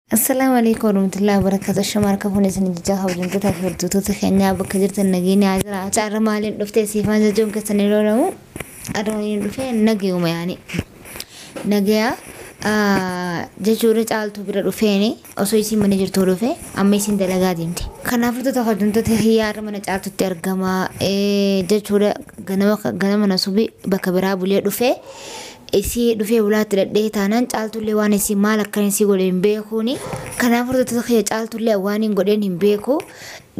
السلام عليكم ورحمة الله وبركاته. شمار كفون سن جاه وجنك تفرد تتخنيا بكجرت النجيني عذرا تعرف مالين دفتي سيفان زجون كسنيرو لهم أدوني دفع نجيوم يعني نجيا جشورة عالتو بير دفعني أسويسي منجر تورفه أميسين دلعا ديمتي خنا فرد تخرجون تتخيار من عالتو ترجما جشورة غنما نسوبي بكبرها بولي دفع isi dhufee walaatti dhadhee taanaan caaltullee waan isi maal akka inni godhe hin beekuuni kanaaf furtuu ta'e caaltullee waan hin godhen hin beeku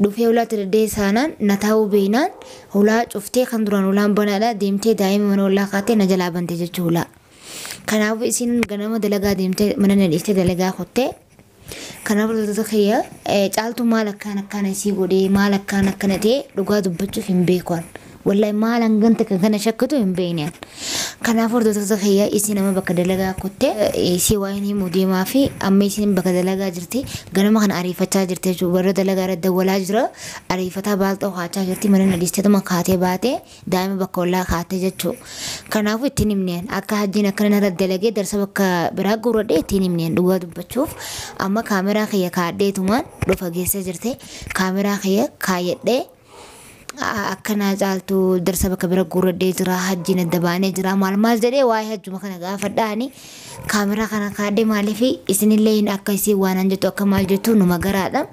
dhufee walaatti dhadhee saanaan na taa'uu beeynaan hulaa cuftee kan duraan hulaan banaadha deemtee daa'ima mana hulaa kaatee na jalaa bante jechuudha kanaaf isin ganama dalagaa deemtee mana na dhiistee dalagaa kottee kanaaf furtuu ta'e caaltu maal akkaan isi godhe maal akkaan akkana ta'e dhugaa dubbachuuf hin beekuan والله ما لنجنت كنا شكته هم بينيان كنا فرد تتخيل إسينا ما بكدلجا كتة إسي ويني مودي ما في أما إسينا بكدلجا جرتي قالوا ما كان عريفة جرتي شو برا دلجا رد ولا جرا عريفة بالتو خاطر جرتي من الناس ما خاطر باته دائما بقولها خاطر جتشو كنا في تيني منين أكهجينا كنا رد دلجا درس بك برا قرودة تيني منين دواد بتشوف أما كاميرا خيا كاده تومان لو فجيسة جرتي كاميرا خيا كايد ده أكنا زالتو درس بكبر قرر ديجرا هجين الدبانة جرا مال جري واحد جمع كنا قافة داني كاميرا كنا كادي مالفي إسن اللي إن أكيسي وانا جتو كمال جتو نمغرا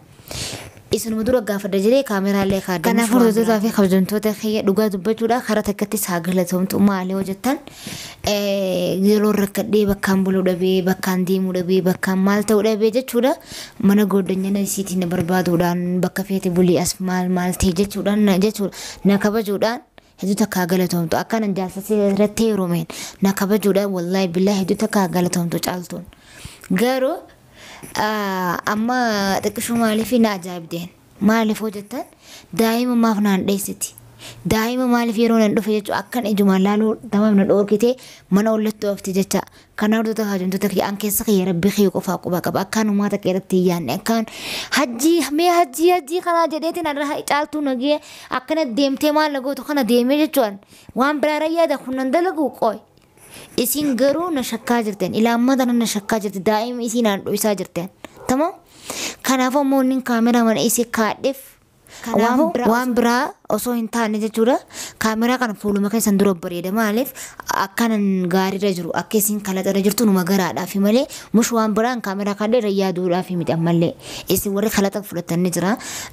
إسن مدور قافة دجري كاميرا اللي كادي كنا فرضو تافي خبزون تو تخيي دوغا دبجودا خرا تكتي ساغلتهم تو مالي وجتان جلو ركدي بكام بلو دبي بكام ديمو دبي بكام مالتو دبي جتودا mana godanya siiti na barbaaduudhaan bakka feete bulii as maal ta'e jechuudhaan na kabajuudhaan hedduu takka galatoomtu akkanan jaalsasee irratti heerumeen na kabajuudhaan wallahi billahi hedduu takka galatoomtu caaltuun garuu amma xiqqishuu maaliif na ajaa'ibdeen maaliif hojjetan daa'ima maaf naan dheessiti daa'ima maaliif yeroo nan dhufe jechuun akkan ijumaan laaluu tamam na dhoorkite mana ollatti oofti jecha kana hordota hajjumtoota kiyya an keessa kiyya rabbi kiyya qofaa quba qaba akkaan uummata keeratti yaanne akkaan hajjii kana jedheetiin irra caaltuu nagee akkana deemtee maal lagootu kana deemee jechuun waan biraarra yaada kunan dalagu qoy isin garuu na shakkaa jirten ilaammata na shakkaa jirti daa'ima isin aan dho'isaa jirten tamam kanaafuu moonnin kaameraa mana isii kaadheef waan biraa osoo hin taane jechuudha kaameraa kana fuuluma keessan dura bareeda maaliif akkanan gaariirra jiru akka isin kalaxarra jirtu numa garaadhaaf malee mush waan biraan kaameraa kadheerra yaaduudhaaf miti ammallee isin warri kalaxa fudhatanii jira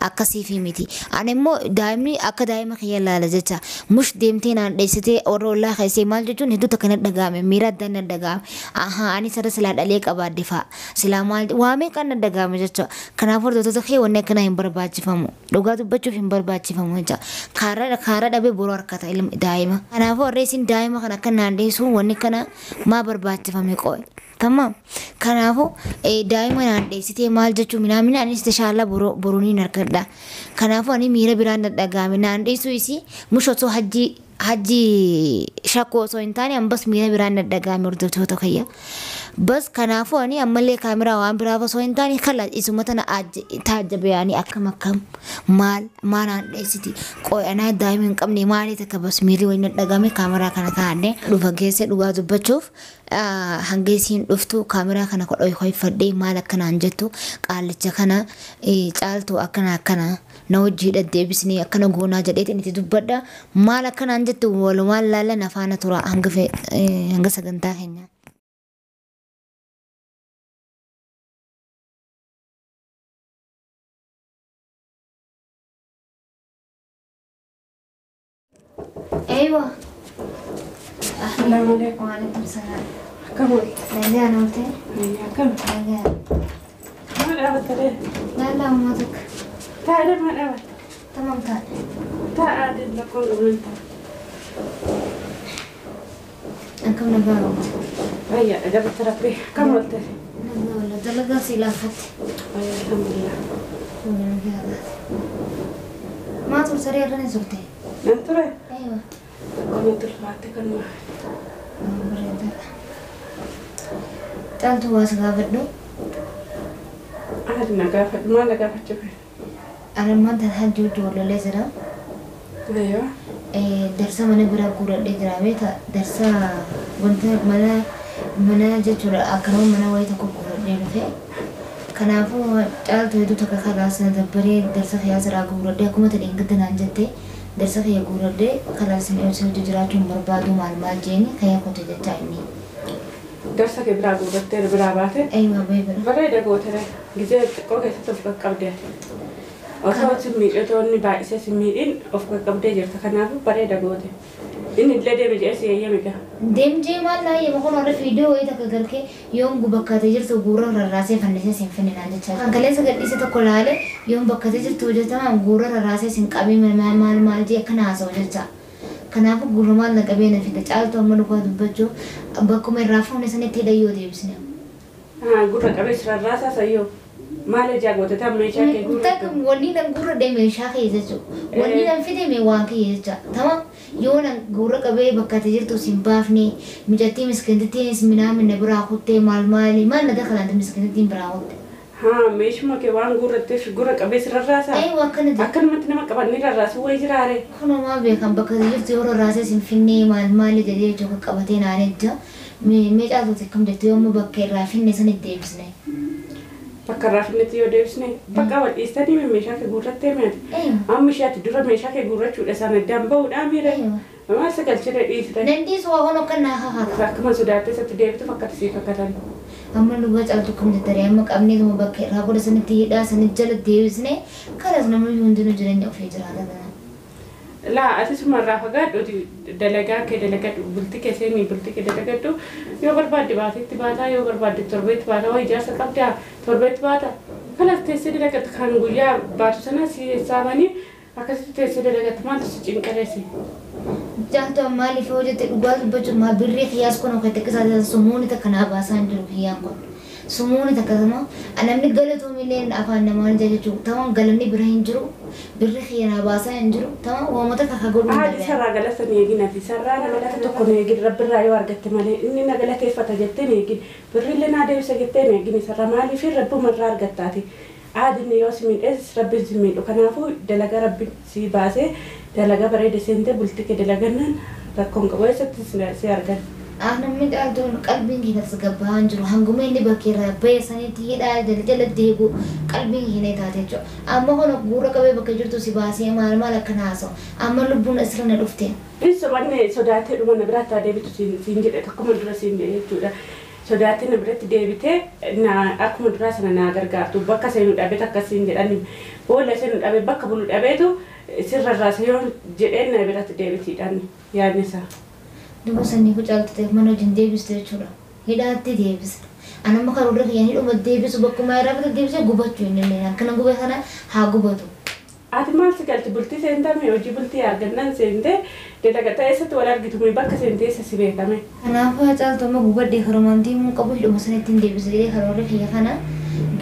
akkasii fi miti ani immoo daa'imni akka daa'ima kiyya laala jecha mush deemtee naan dheessitee warra ollaa keessee maal jechuun hedduu takka na dhagaame miira adda na dhagaame ani sarara silaa dhalee qabaadde fa'a silaa maal waamee kan na dhagaame jecha kanaaf hordoftoota kee wanni akkana hin barbaachifamu dhugaa dubbachuuf hin barbaachifamu jecha kaara dhabe boroo harkata ilma daa'ima kanaafuu warri isin daa'ima kana akka naan dheessu wanni kana maa barbaachifame qoy tamam kanaafuu daa'ima naan dheessitee maal jechuu minaamina anis tashaala boroniin harkadha kanaafuu ani miira biraan dhagaame naan dheessu isi mushotoo hajji shakku osoo hin taane ambas miira biraan dhagaame hordoftoota kiyya bas kanaafuu ani ammallee kaameraa waan biraaf osoo hin taane kala isuma tana taajjabe yaani akkam maal maanaan dheessiti qoy anaa daa'ima hin qabne maalii takka bas miirri wayna dhagame kaameraa kana kaa'adhe dhufa geesse dhugaa dubbachuuf hanga isiin dhuftu kaameraa kana hoyfadhee maal akkanaan jettu qaalicha kana caaltu akkana na hojii dhaddeebisnee akkana goonaa jedheetiin itti dubbadha maal akkanaan jettu walumaan laalan afaana tura hanga sagantaa keenya. أيوة السلام عليكم. وعليكم السلام. كمل. نجا نوتي. نجا كمل. نجا. ما لعبت عليه. لا ما تك. تعال ما لعبت. تمام تعال. تعال نقول أنت. أنكم نجارو. هيا جبت ربي كملت. نجا ولا دلقا سلافت. هيا الحمد لله. ما ترسلي رني زرتي. ننتظر. أيوة. كنت رفعتك الماء. بريدة. تعال واس غافدو. عاد نقافت ما نقافت شوفي. أنا ما تهجد ولا لزرا. أيوة. درسا من برا كورة لزرا بيتا درسا بنت منا جتورا أكرم منا ويتا كورة لزرا. Kanaafuu caaltuu hedduu takka kalaasna dabbaree darsa kiyyaa siraa guuradhee akkuma ta'een gaddanaan jettee darsa kiyya guuradhee kalaasni hojii jiraachuun barbaadu maal jeeni kayyaa kote jechaa inni. Darsa kee biraa guurattee biraa baate? Eeyyama beekna. Bareeda gootere gizee xiqqoo keessatti of qaqqabdee. Osoo simmiidhatoonni baay'isee simmiidhiin of qaqqabdee jirta kanaafuu bareeda goote. Inni illee deeme jedhee si eeyyame gaa. Deemjee maal naa eeyyama kun warra fiidiyoo wayii takka garkee yoon bakkaatee jirtu guura rarraasee fannisee siin finninaan jechaa. Kan kaleessa gadhiise tokko laale yoon bakkaatee jirtu hojjetamaa guura rarraasee siin qabee maal jee akkana haasa'u jechaa. Kanaafuu guura maal na qabee na fida caaltuu amma dhugaa dubbachuu bakkuma irraa fuune sanitti hidhayyoo deebisne. Gurra qabee rarraasaa sayyoo. Maal ejaa goote tam meeshaa kee gurra? Wanni nan gurra dee meeshaa kee jechuudha. Wanni nan fide mee waan kee jecha. Tama yoo nan gurra qabee bakkaatee jirtu siin baafne mijattii miskintittiin minaamin biraa kuttee maal na dakalaante miskintittiin biraa kutte. Meeshuma kee waan gurratteef gurra qabee rarraasaa? Akkanumatti nama qabannee rarraasuu wayii jiraare? Kunumaa beekan bakkaatee jirtu yoo rarraasee siin finnee maal jedhee jechuudha qabatee naan ejja. Mee caaltuuti akkam jettu yoommoo bakka irraa finne sanitti deebisne. Bakka irraa finnetti yoo deebisne bakka wal dhiistanii meeshaa kee guurrattee meeti? Amma ishaatti dura meeshaa kee guurrachuudha sana addaan bahuudhaan miira. Maal sagalchiree dhiisite? Nandiis waa waan akka naa hahaata. Akkuma sodaattee isatti deebitu fakkata sii fakkatan. Amma dhugaa caaltuu kam jettare amma qabneetuma bakka irraa godha sanitti hidhaa sanitti jala deebisne karas namni hundinuu jireenya ofii jiraata. Laa ati sumarraa fagaadhu dalagaa kee dalagadhu bultii kee seenii bultii kee dalagadhu yoo barbaadde baateetti baataa yoo barbaadde torbeetti baataa waa ijaarsa qabdaa torbeetti baata kanas teessee dalagattu kan guyyaa baatu sana si saamanii akkasitti teessee dalagattu maaltu si cinqareessi. Caaltuu maaliif hojjette dhugaa dubbachuun maa birrii kiyyaas kun akka xiqqisaatii sumuuni takka naa baasaan jiru kiyyaan kun. Sumuuni takka tamaa namni galatoomillee afaan namaan jechuudha tamaan galanni bira hin jiru birri kiyyaa baasaa hin jiru tamaa waamota kakka godhuu hin danda'e. Sarraa galata neeginati sarraa nagalata tokko neegin rabbirraa yoo argatte malee inni nagalateeffata jettee neegin birrillee naa deebisa jettee neegin sarra maaliif rabbumarraa argattaati. Aadinni yoo si miidhees rabbiin si miidhu kanaafuu dalagaa rabbiin si baasee dalagaa bareeda seentee bultii kee dalagannaan rakkoon qabu eessatti si argan. Namni caaltuun qalbiin keenyas gabbaan jiru hanguma inni bakkeerraa bahee sanitti hidhaa jala deebi'u qalbiin keenya taate jechuudha. Amma kun guura qabee bakka jirtu si baasee maal akka haasa'u amma lubbuun asirra na dhufte. Inni sobanne sodaatee dhuma na biraatti deebitu siin jedhe tokkuma dura siin jedhe jechuudha. Sodaatee na biratti deebitee akkuma duraa sana naa gargaartu bakka seenu dhabeet akkasiin jedhani boolla seenu dhabee bakka bulu dhabeetu sirrarraasa yoo jedheen na biratti deebitiidhaan yaadni isaa. Dubbii sanii ku caaltu ta'e mana wajjin deebistu jechuudha. Hidhaatti deebisa. Anamma karoora kiyyaan hidhuma deebisu bakkuma irraa bita deebisee gubachuu hin dandeenye. Akkana gubee kana haa gubatu. Ati maal si galti bultii seentame hojii bultii argannaan seentee dalagaa eessatti wal argitume bakka seentee isa si beekame. Kanaafuu caaltu amma gubadhee karoormantii mun qabu hidhuma sanitti hin deebisee karoora kiyya kana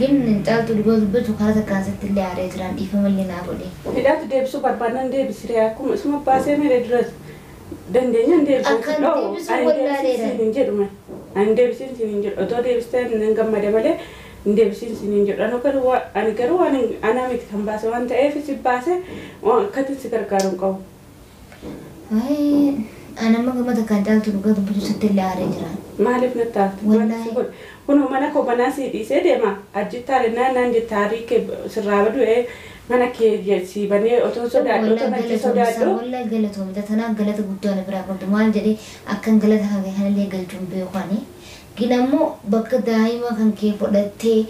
gin caaltu dhugaa dubbatu karaa takkaansaatti illee aaree jiraan dhiifamallee naa godhe. Hidhaatti deebisuu barbaadan deebisiree akkuma isuma baasee mere duras. Dandeenyaan deebisuu hin jedhume. Ani deebisiin siin hin jedhu. Otoo deebistee hin gammade malee hin deebisiin siin hin jedhu. Ani garuu anaa miti kan baase waan ta'eef si baase akkatti si gargaaru hin qabu. Anamma gammata kan caaltu dhugaa dubbachuu sitti illee aaree jiraan. Maaliif natti taatu? Kun mana kobanaa sii dhiisee deema. Ajjittaa naan jettaarii kee sirraa badu'ee mana kee si banee otoo sodaadhu otoo natti sodaadhu. Wallahi galatoomita tanaan galata guddaa na biraa qabdu maal jedhee akkan galata kanallee galchuun beekani. Ginammoo bakka daa'ima kan kee fudhattee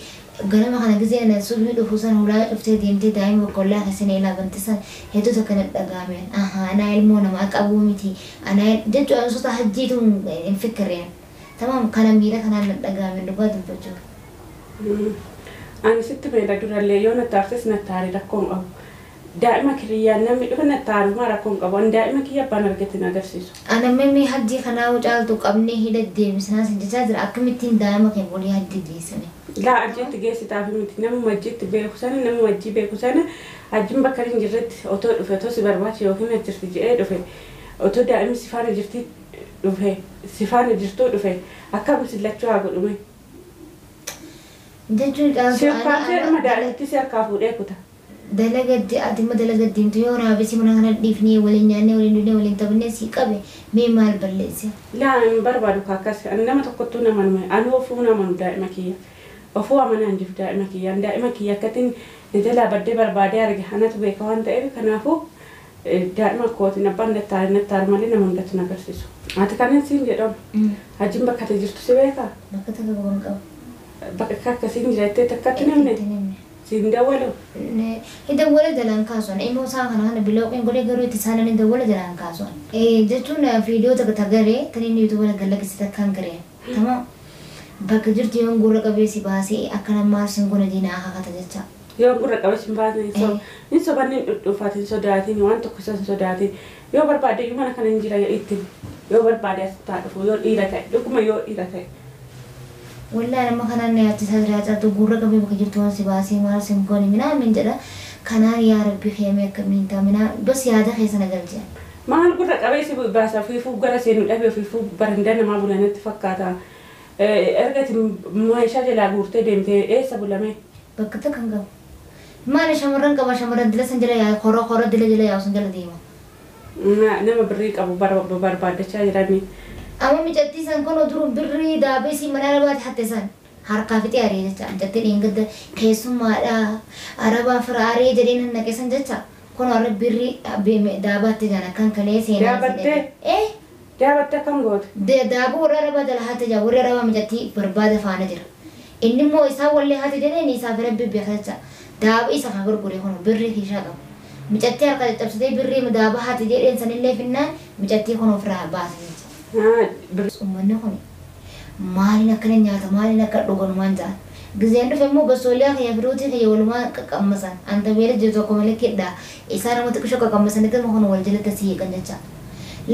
ganama kana gisee na subii dhufu sana hulaa dhuftee deemtee daa'ima bakka ollaa keessanii ilaabantisan hedduu takka na dhagaameen. Anaa ilmoo namaa qabuu miti. Anaa jechuun ansoota hajjiitu hin fikkireen. Tamam kana miira kanaan na dhagaameen dhugaa dubbachuu. Ani sitti meedha durallee yoo na taartes na taari rakkoon qabu. Daa'ima kiriyyaan namni dhufa na taaruma rakkoon qabu. Ani daa'ima kiyya abbaan argate na agarsiisu. Anamni hajjii kanaa caaltu qabnee hidha deebisnaa sin jechaa jira akkamittiin daa'ima kee bolii hajjii deessine. Laa ajjiitti geessitaaf miti namuma ajjiitti beeku sana namuma ajjii beeku sana ajjiin bakka hin jirretti otoo dhufe otoo si barbaachi yookiin ajjirti jedhee dhufe otoo daa'imni si faana jirti dhufe si faana jirtuu dhufe akkam sillachuu haa godhume. Jechuun caaltu Siyaafaa madaalitti siyaafaa fuudhee kuta. Dalagaddi atimma dalagaddiimtu yoo raabisi mana kana dhiifnee waliin nyaannee waliin dhufnee waliin taphannee sii qabe mee maal balleesse? Laa hin barbaadu akkas nama tokkottuu nama nume ani ofuu nama nu daa'ima kiyya. ofuu amanaan jiru daa'ima kiyya akkatiin jalaa baddee barbaadee arge anatu beeka waan ta'eef kanaafuu daa'ima kootiin abbaan nattaar malee nama hundatti na agarsiisu. Ati kanan siin jedhamu hajjiin bakka ati jirtu si beekaa? Bakka takka qaban qabu. Bakka akkasiin jirattee takkatti namne siin dawwalu. Dawwala jalaan kaasuun immoo isaan kana bilooqeen godhee garuu itti isaanii dawwala jalaan kaasuun. Jechuun viidiyoo takka tagaree kan inni yuutuuba galaksii takkaan garee. Tamaa bakka jirtu yoo gurra qabeessi baasee akka namaa sin gona diinaa hakata jecha. Yoo gurra qabeessi baasee hin sobanni dhuunfaatiin sodaatiin waan tokko isaan sodaatiin yoo barbaade mana kana hin jira itti yoo barbaade as taa'uuf yoo dhiira ta'e dhuguma yoo dhiira ta'e. Wallaan amma kanaan nyaachisa jiraatu gurra qabee bakka jirtu waan si baasee maal sin goni minaa min jedha kanaan yaa rabbi keemee akkamiin ta'a minaa bas yaada keessa nagalchee. Maal gurra qabeessi baasa fiifuu gara seenuu dhabee fiifuu barandaa namaa bulanitti fakkaata. Ergati meeshaa jalaa guurtee deemtee eessa bulame? Bakka takka hin qabu. Maali shamarran qaba shamarran dila san jala yaa koroo dila jala yaa sun jala deema. Nama birrii qabu barbaaddachaa jiranii. Amma mijattii san kun oduu birrii daabee si mana arabaati hatte san harkaa fixee aree jecha mijattii dheengadda keessummaadha arabaa fira aree jedhee nan naqe san jecha kun warra birrii daabaatti jaan akkan kalee seenaa. Daabattee? Daabattee akkam goote? Daabuu warra arabaa jala hatte jaa warri arabaa mijattii barbaada faana jira. Inni immoo isaa wallee hatte jedhee ni isaa fira bibbeeka jecha daabee isa kan gurgure kun birrii kiishaa qabu. Mijattii harka caccabsitee birrii daabaa hatte jedheen sanillee finnaan mijattii kun ofirraa baase. Uummanni kun maaliin akkana nyaata maaliin akka dhuganumaan jaan gizeen dhufe immoo basoolee kiyya firuutii kiyya walumaa qaqqammasan anta beela jiru tokko malee kedhaa isaa namatti qishoo qaqqammasanitti immoo kun wal jalatti asii eegan jecha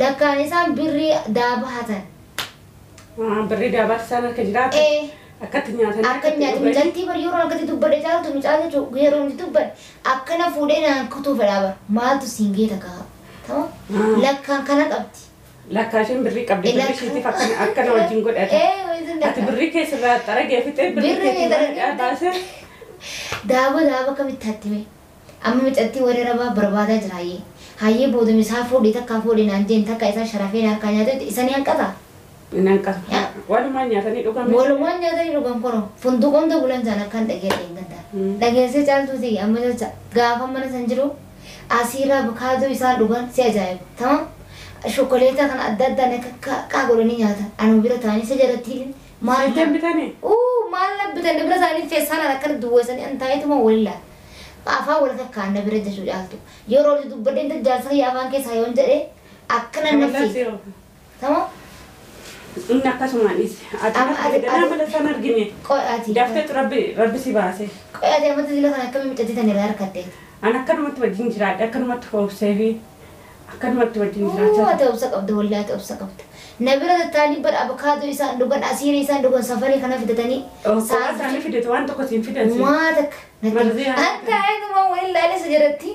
lakkaan isaan birrii daabaa hatan. Birrii daabaa isaan harka jiraatu akkatti nyaatan akka nyaata mijattii bari yeroo akkatti dubbadhe caaltu mucaa jechuun yeroo inni dubbadhe akkana fuudhee naan kutuu fedhaa bara maaltu siin geeta ka'a lakkaan kana qabdi. Lakkaashin birrii qabdi birrii shiitiif akkana wajjin godhata. Ati birrii keessirraa xaragee fixee birrii keessirraa baasee. Daaba kamitti hattime. Amma mijattii warri arabaa barbaadaa jira hayyee. Hayyee boodumi isaa fuudhii takkaa fuudhii naan jeen takka isaa sharafee harkaa nyaate isa ni hanqata. Ni hanqata. Walumaan nyaatanii dhugan. Walumaan nyaatanii dhugan kono funduqoon bulan jaan akkan dhagee dheengadda. Dhageessee caaltuuti amma jecha gaafa mana san jiru asiirraa bukaaduu isaan dhugan si ajaa'iba. Tamam. Shokoleeta kan adda akka godhanii nyaatan anu bira ta'anii isa jalattiin maal bitanii? Maal bitanii bira isaanii feessaan akkana duwwaasanii an taa'eetuma walila afaan wal kakkaan na bira jechuu caaltu yeroo dubbadheen jaarsa kiyya afaan keessaa yoon jedhee akkana nafsi tama inni akkasumaan isi ati mala san argine qo'aati dafteetu rabbi si baase qo'aati ammatti dila kan akkamii micatiitan irraa harkattee an akkanumatti wajjin jiraadhe akkanumatti hoobsee fi akkanumatti wajjin jiraachaa. Ati obsa qabda wallaahi ati obsa qabda. Na bira taa'anii bara abakaadoo isaan dhugan asiirii isaan dhugan safarii kana fidatanii. Sa'a isaanii fidatu waan tokko siin fidansi. Maata akka ayatuma wallaahi isa jiratti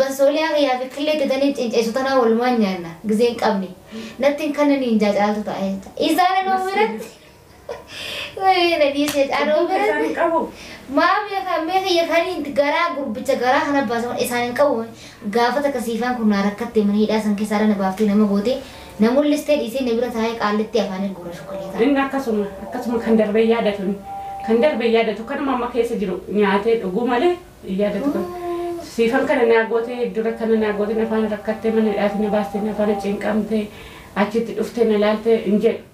basoolee akayyaa fi killee fidatanii cinceessu tanaa walumaan nyaanna gizeen qabne. Natti kana ni jaajaaltu ta'e. Isaan anoo biratti. Wayii dhiisee anoo biratti. Maamii kan meeqa yakanii garaa gurbicha garaa kana baasan isaan qabu gaafa takka siifaan kun rakkattee mana hidhaa san keessaa na baaftee nama goote namoonni listee dhiisee na bira taa'ee qaalletti afaan gurra shokoleetaa. Inni akkasuma kan darbee yaadatu kanuma amma keessa jiru nyaatee dhuguu malee yaadatu kan siifaan kana naa goote dura kana naa goote na faana rakkattee mana hidhaati na baastee na faana cinqamtee achitti dhuftee na laaltee hin jedhu.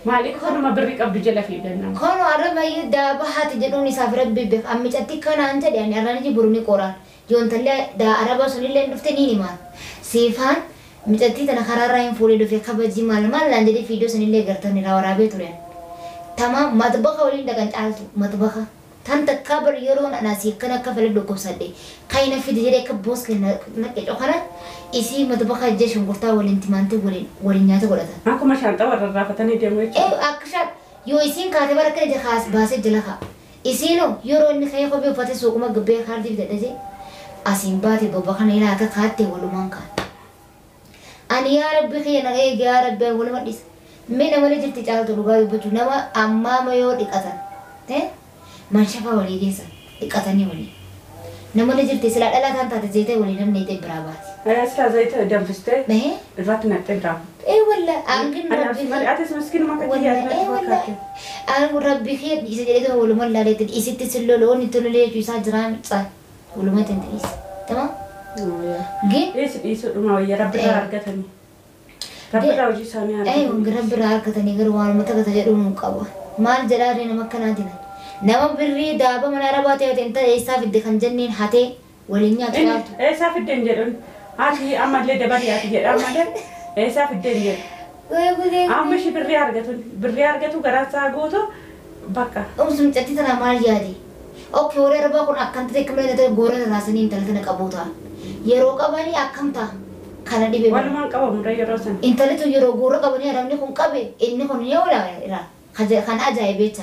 Maaliif kanuma birrii qabdu jala fiiganna? Kono arrabayyee daaba haati jedhuun isaaf rabbi beek ammicatti kanaan jedhe ani arraan ji burni qoraan yoontallee araba sunillee dhufte ni himaan siifaan micatti tana karaarraa hin fuudhee dhufe kabaji maal laan jedhee fiidiyoo sunillee gartan irraa waraabee ture. Tamaam matbaqa waliin dhaqan caaltu matbaqa tan takkaa bari yeroo anasii kan akka fala dhukkubsadhe kayna fide jedhee akka boos naqe cokana isi matbaqa ijjee shunkurtaa waliin timaantee waliin nyaata godhatan. Akkuma shaanxaa warra raafatanii deemu jechuudha. Akka shaan yoo isiin kaatee bara kana jahaas baasee jala ka'a. Isiinoo yeroo inni kayya kophee uffatee suuquma gabbee kaardiif dadhabee asiin baate bobba kana ilaa akka kaattee walumaan kaan. Ani yaa rabbi kiyya nagaa eegi yaa rabbi waluma dhisa. Mee namni jirti caaltu dhugaa dubbachuu nama ammaa yoo dhiqatan. Manshafaa walii keessa dhiqatanii walii. Namoonni jirti silaa dhalaa kan taate zayita walii namni ta'e biraa baati. Silaa zayita danfistee irratti naqxee biraa. Walla أنكن ربي أنا أتس مسكين ما كنت والله والله أنا ربي خير إذا جلده ولا ما لا ليت إيش تسللون يتولي جيسا جرام صار ولا ما تندريس تمام جيت إيش ما ويا ربي رارقتني ربي راوجي سامي أيوة ربي رارقتني غير ما تقدر مقابة مال جلارين ما كنادنا نما بري دابا من عرباتي أنت إيسا في الدخان جنين حتى وليني أتفاعل إيسا في الدنجرون هاتي أما اللي دبري هاتي أما ده إيسا في الدنجر أما شي بري أرجعتو قرأت أقوله بكا سمعت تنا مال يادي أوكي ورا ربا كون أكنت تكمل نتاع غورة راسني إنت لتنا كابوتا يروق أباني أكمتا خانا دي بيبي ولا ما كابو مرة يروسن إنت لتو يروق غورة كابني أرامني كون كابي إني كون يولا را خانا أجاي بيتا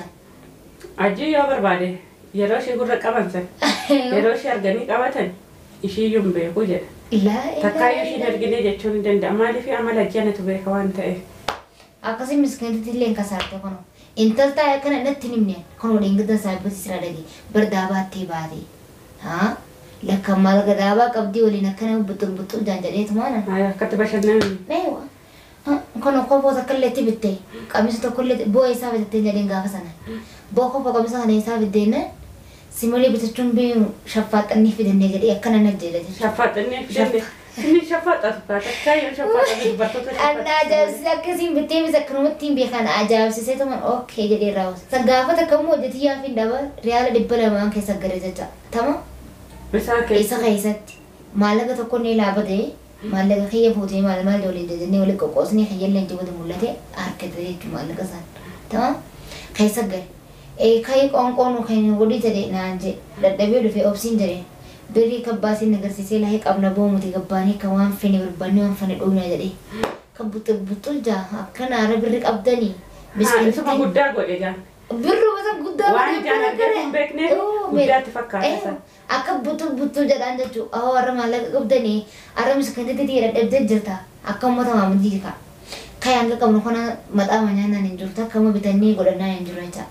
أجي يا بربادي يروشي غورة كابنسن يروشي أرجعني كابتن إشي يوم بيكوجه لا تكايو شي نرجعني جتشون دند أمالي في أمال أجينا تبيه كوان تأيه أكاسي مسكين تتلين كسرته كنو إنتل تايا كنا نتنمني كنو دينغ سايبس سرادي بردابات تبادي ها لك مال غدابا قبدي ولي نكنا بطل جانجري تمانا هاي كتب شنن ايوه كنو كوبو تكلتي بتي قميص تكل بو حساب تتنجرين غافسنا بو كوبو قميص هنا حساب دينا سيمولي بتتون بي شفات اني في دنيا جدي كنا نجيله شفات اني في دنيا إني شفات أثبت كاي شفات بطل أنا جالس كذي بتيم ذكرهم تيم بيخان أجاب سيسه تمام أوكي جدي راوس سقافة كم وجدت هي في دابا ريال دبلا ما كيس جريزة تمام بس إيسا خيسات مالك تكون نيلا بدي مالك خيّة فوتي مال جولي دزني ولا كوكوسني خيّة اللي أنت بدو مولته أركضي مالك سان تمام خيسات جري إيه خيّة كون خيّة ودي تدي نانجي دبيو في أوبسين جري بري كباسي نقدر سيسيلا هيك أبنا بوم تيجباني كمان فيني برباني وان فيني أونا جدي كبوت جا كنا عرب بريك أبداني بس كنت ما قدّا قولي جا برو بس قدّا وان جانا كم بكني قدّا تفكر هسا أكب بوتو جدان جتو أهو أرم مالك أبداني أرم مسكنتي تدير أبدان جرتا أكم ما تمام ديكا كيان كم نكونا متى منيانا نجورتا كم بتاني قولنا نجورتا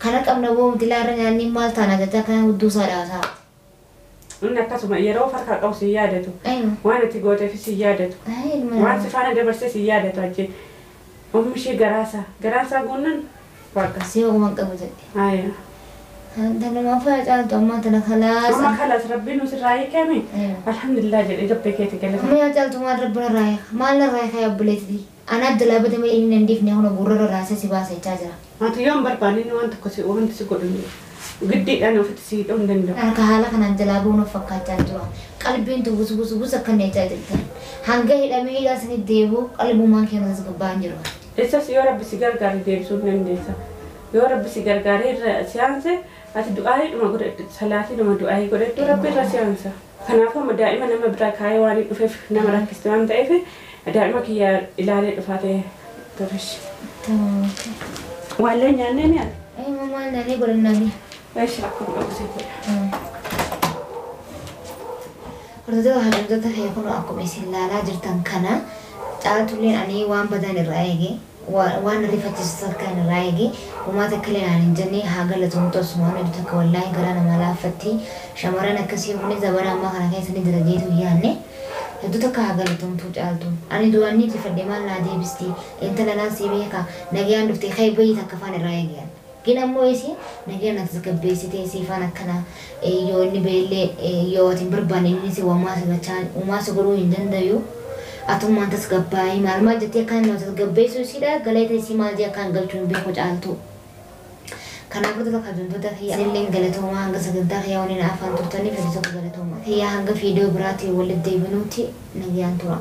كنا كم نبوم تلارن يعني مال تانا جتا كنا ودوسا راسا إن كاسم يروح فرق أو سيادته وأنا تقول في سيادته وأنا سفانة دبرس سيادته أجي ومشي جراسة قلنا فرق سيو ما قبضت أيه هذا ما فاز أنت ما تنا خلاص ما خلاص ربنا سراي كامل الحمد لله جل جب بكيتي كله ما يجعل توما ربنا رايح ما لنا رايح يا بليتي أنا دلها بدي ما إني نديفني هنا غورة راسه سباسة تاجرة أنت يوم بربانين وأنت كسي وأنت سكولني قدي أنا فتسيد أندن أنا كهلا كنا نجلابون فكرت جوا قلبي أنت بس كنا نجادلتن هنگه إلى ميلا سني ديبو قلبه ما كان نزق بانجرو إساس يا رب سيجار قاري ديب سونن ديسا يا رب سيجار قاري سيانسه أتدعائي ما قدرت سلاتي لما دعائي قدرت ربي رسيانسه خنافه دائما لما بدك هاي واني في نمرة كستان تعرفي دائما كي إلى الفاتحة ترش تمام ولا يعني أي ماما ناني قلنا ناني ايش راكم بقصيكم Ordodo halidota heekunu akkuma isin laalaa jirtan kana caaltuuleen ani waan badan irraa eege waan rifachiisu kan irraa eege uummata kale aan jenne haa galatuun tosmaan eddu takka wallaahi gara nama laaffatti shamarran akkasii kun zabana amma kana keessa ni jira geetu yaanne eddu takka haa galatuun tu caaltuun ani du'anni tifadde maal naa deebisti intala naa si beeka nagayaan dhuftee khaybayi takka faan irraa eege gina moisi nagayaan natti gabbeessite siifaan akkana yoo inni beellee yoo atin barbaanne inni si uumaasa godhuu hin dandayu atummaan tas gabbaayii maalmaa jettee akkaan nama tas gabbeessuu sidha galeeta isii maal jee akkaan galchuun beeku caaltu kanaaf goota kabajamtoota kiyya isinillee galatoomaa hanga sagantaa kiyyaa waliin afaan turtaniif hojii tokko galatoomaa kiyyaa hanga fiidiyoo biraatti walitti deebinuutti nagayaan tura.